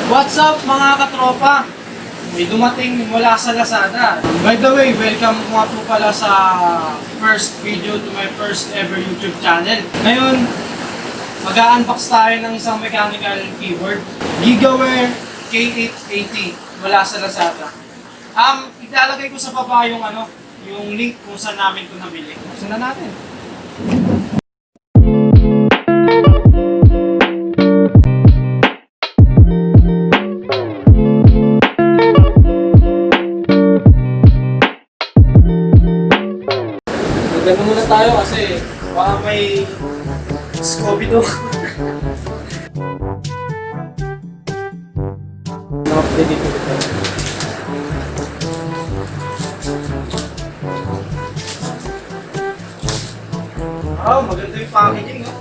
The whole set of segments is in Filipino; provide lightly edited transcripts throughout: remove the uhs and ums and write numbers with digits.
What's up mga katropa? May dumating mula sa Lazada. By the way, welcome nga po pala sa first video to my first ever YouTube channel. Ngayon, mag-unbox tayo ng isang mechanical keyboard. Gigaware K880 mula sa Lazada. Ilalagay ko sa baba yung link kung saan namin ito nabili. Buksan na natin. Ganun muna tayo kasi baka may Scooby-Doo. Na-update dito. Maganda yung packaging, no?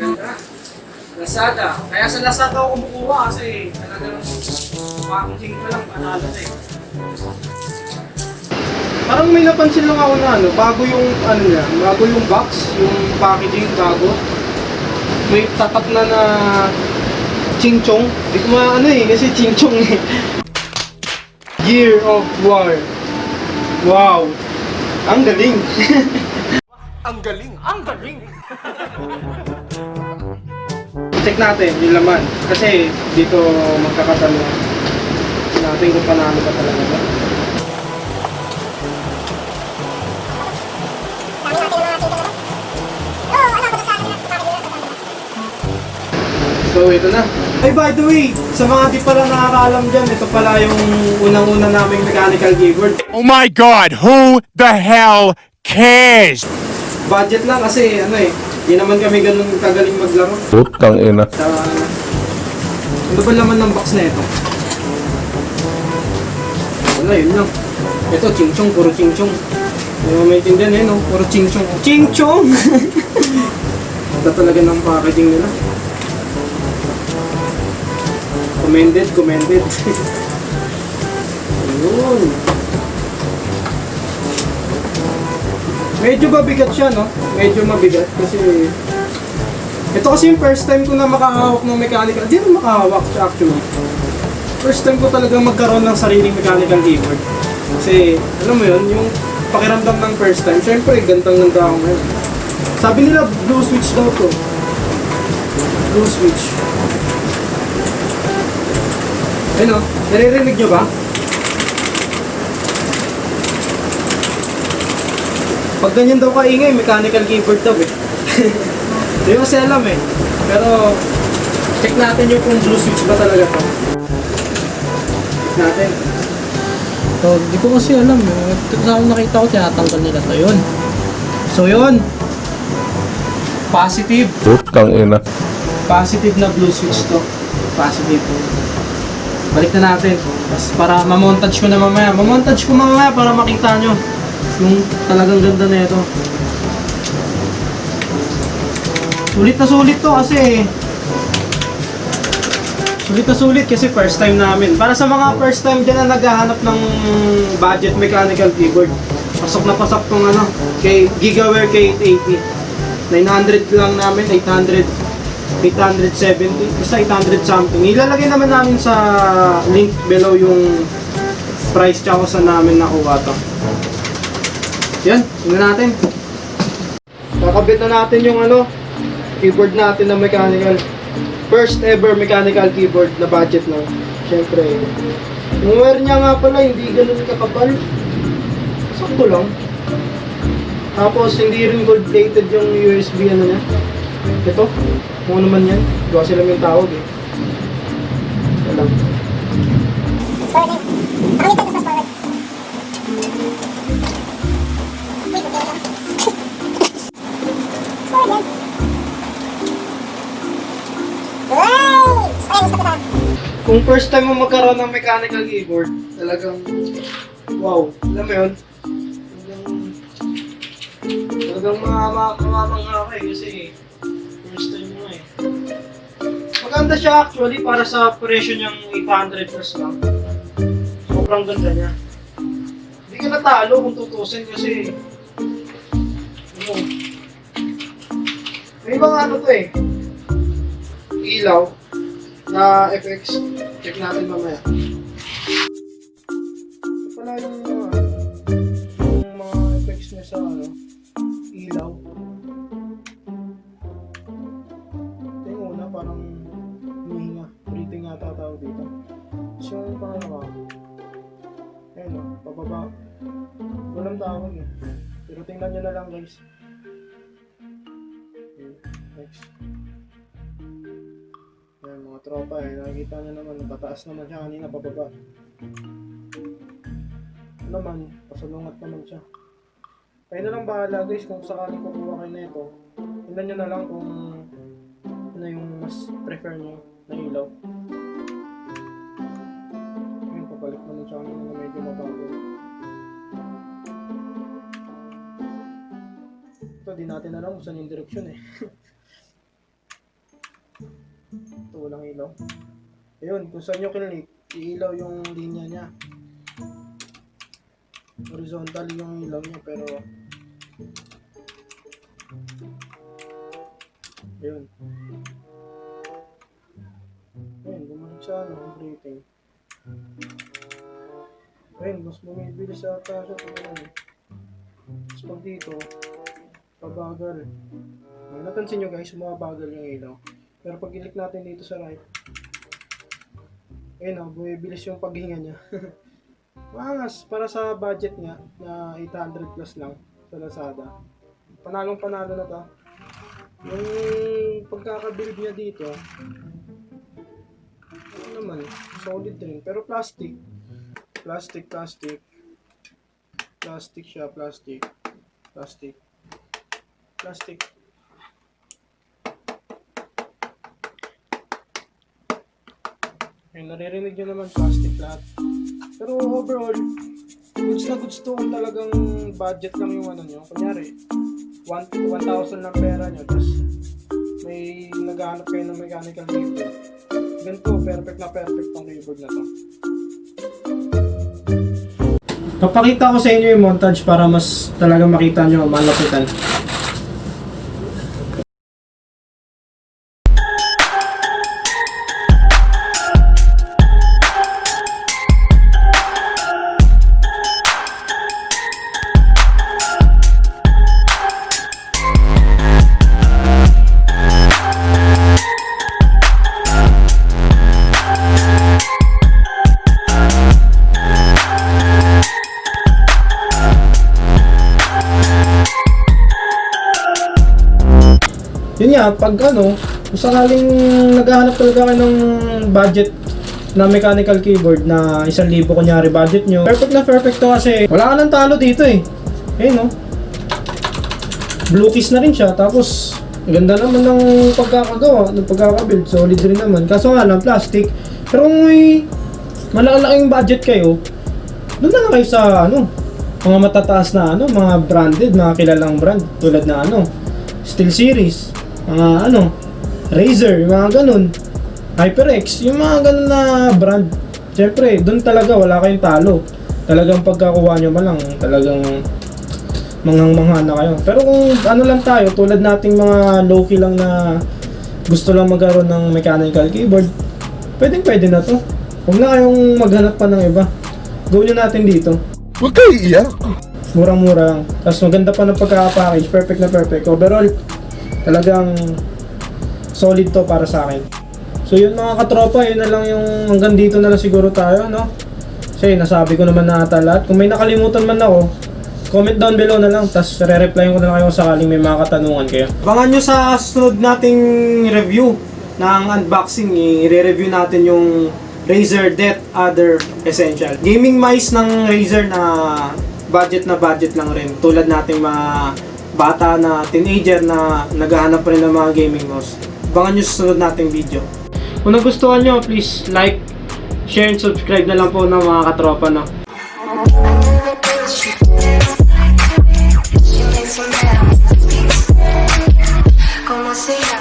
Ganda. Lazada. Kaya sa Lazada ako kumukuha kasi talagang packaging ko lang, panalo na eh. Parang may napansin lang ako na bago yung bago yung box, yung packaging bago. May tatak na ching-chong. Di ko kasi ching-chong eh. Gear of War. Wow. Ang galing. Ang galing! Ang galing! Check natin yung laman. Kasi dito magkakatanong. Check natin kung paano ba talaga ba. So ito na. Ay, by the way, sa mga di pala nakakaalam dyan, ito pala yung unang-una naming mechanical keyboard. Oh my God! Who the hell cares? Budget lang kasi di naman kami ganun kagaling maglaro. Putang ina. Ano ba laman ng box na ito? Wala, yun lang. Ito, ching-chong, puro ching-chong. Hindi mo maintindihan no? Puro ching-chong. Ching-chong! Ito talaga ng packaging nila. Commended. Ayun. Medyo mabigat siya, no? Medyo mabigat kasi ito kasi yung first time ko na makahawak ng mechanical. Hindi na makahawak siya actually. First time ko talagang magkaroon ng sariling mechanical keyboard. Kasi, alam mo yun, yung pakiramdam ng first time, syempre, gandang-ganda ako ngayon. Sabi nila, blue switch daw to. Blue switch. Ayun o, naririnig nyo ba? Pag ganyan daw kaingay, mechanical keyboard daw eh. Hindi ko kasi alam eh. Pero, check natin yung kung blue switch ba talaga to. Check natin. So, di ko kasi alam eh. Sa nakita ko, tinatanggal nila to yun. So yun. Positive. Putang ina. Positive na blue switch to. Positive. Balik na natin. Tapos para mamontage ko na mamaya. Mamontage ko mamaya para makita nyo yung talagang ganda na ito. Sulit na sulit to kasi first time namin. Para sa mga first time dyan na naghahanap ng budget mechanical keyboard, pasok na pasok tong kay Gigaware K880. 900 lang namin, 870, basta 800 something. Ilalagay naman namin sa link below yung price tsaka sa namin nakuha to. Yan, tingnan natin. Kakabit na natin yung keyboard natin na mechanical. First ever mechanical keyboard na budget lang. Siyempre, yung wire niya nga pala hindi ganun kakapal. Sakto lang. Tapos hindi rin gold plated yung USB niya. Ito, kung ano man yan. Gawa sila may tawag eh. Ito lang. Kung first time mo magkaroon ng mechanical keyboard, talagang wow, alam mo yun? Talagang mamamangha ka kasi first time mo eh. Maganda siya actually para sa presyo niyang 800 plus lang. Sobrang ganda niya. Hindi ka natalo kung tutusin kasi may mga to eh. Ilaw. na FX. Check natin mamaya. Ito pala yung mga effects niya sa ilaw. Ito yung una, parang humihinga. Breathing nga tatawag dito. So yung pangalawa, ayun o, pababa. Walang tawag eh. Pero tingnan nyo na lang guys. Okay, next. Ayan mga tropa eh, nakikita nyo naman, pataas naman siya kanina, pababa. Ito naman, pasalungat naman siya. Kayo na lang bahala guys kung sakaling kukuha kayo na ito. Tingnan nyo na lang kung ano yung mas prefer nyo na ilaw. Ayun, papalik naman siya kanina na medyo mabago. Ito, di natin alam kung saan yung direksyon eh. Ito, walang ilaw. Ayun, kung saan nyo kinilik, iilaw yung linya niya. Horizontal yung ilaw niya, pero ayun. Ayun, bumalik siya, breathing. Ayun, mas bumibilis sa ata siya. Tapos pag dito, pabagal. Napansin nyo guys, bumabagal yung ilaw. Pero pag ilik natin dito sa right, ayun o, bumibilis yung paghinga niya. Maangas, para sa budget nga, na 800 plus lang sa Lazada. Panalong panalo na to. Yung pagkakabuild niya dito, ano naman, solid din. Pero plastic. Plastic siya, plastic. Ayun, naririnig nyo naman, plastic lahat. Pero overall, goods na goods to kung talagang budget lang yung ano nyo. Kunyari, 1,000 lang pera nyo, tapos may naghahanap kayo ng mechanical keyboard. Ganito, perfect tong keyboard na to. Papakita ko sa inyo yung montage para mas talaga makita nyo ang malapitan. Yun nga, pag kung sakaling naghahanap talaga kayo ng budget na mechanical keyboard na 1,000 kunyari budget nyo, perfect to kasi wala ka nang talo dito eh. Ayun blue keys na rin siya, tapos ganda naman ng pagkakagawa, ng pagkakabuild, solid rin naman. Kaso nga lang, plastic. Pero kung may malalaking budget kayo, doon na lang kayo sa mga matataas na mga branded, mga kilalang brand, tulad na SteelSeries, mga Razer, yung mga ganun, HyperX, yung mga ganun na brand. Siyempre, doon talaga wala kayong talo. Talagang pagkakuha nyo man lang, talagang manghang-mangha na kayo. Pero kung lang tayo, tulad nating mga low-key lang na gusto lang magkaroon ng mechanical keyboard, pwede na to. Huwag na kayong maghanap pa ng iba. Gawin nyo natin dito. Huwag kayo iiyak. Murang-mura lang. Tapos maganda pa ng pagkaka-package. Perfect na perfect. Overall, talagang solid to para sa akin. So yun mga katropa, yun na lang yung hanggang dito na lang siguro tayo, Kasi nasabi ko naman na ata lahat. Kung may nakalimutan man ako, comment down below na lang. Tapos re-replyin ko na lang kayo sakaling may mga katanungan kayo. Abangan nyo sa sunod nating review ng unboxing. I-review natin yung Razer Death Adder Essential. Gaming mice ng Razer na budget lang rin. Tulad nating mga bata na teenager na naghahanap pa rin ng mga gaming mouse. Abangan nyo sa sunod nating video. Kung nagustuhan nyo, please like, share, and subscribe na lang po ng mga katropa Como se llama?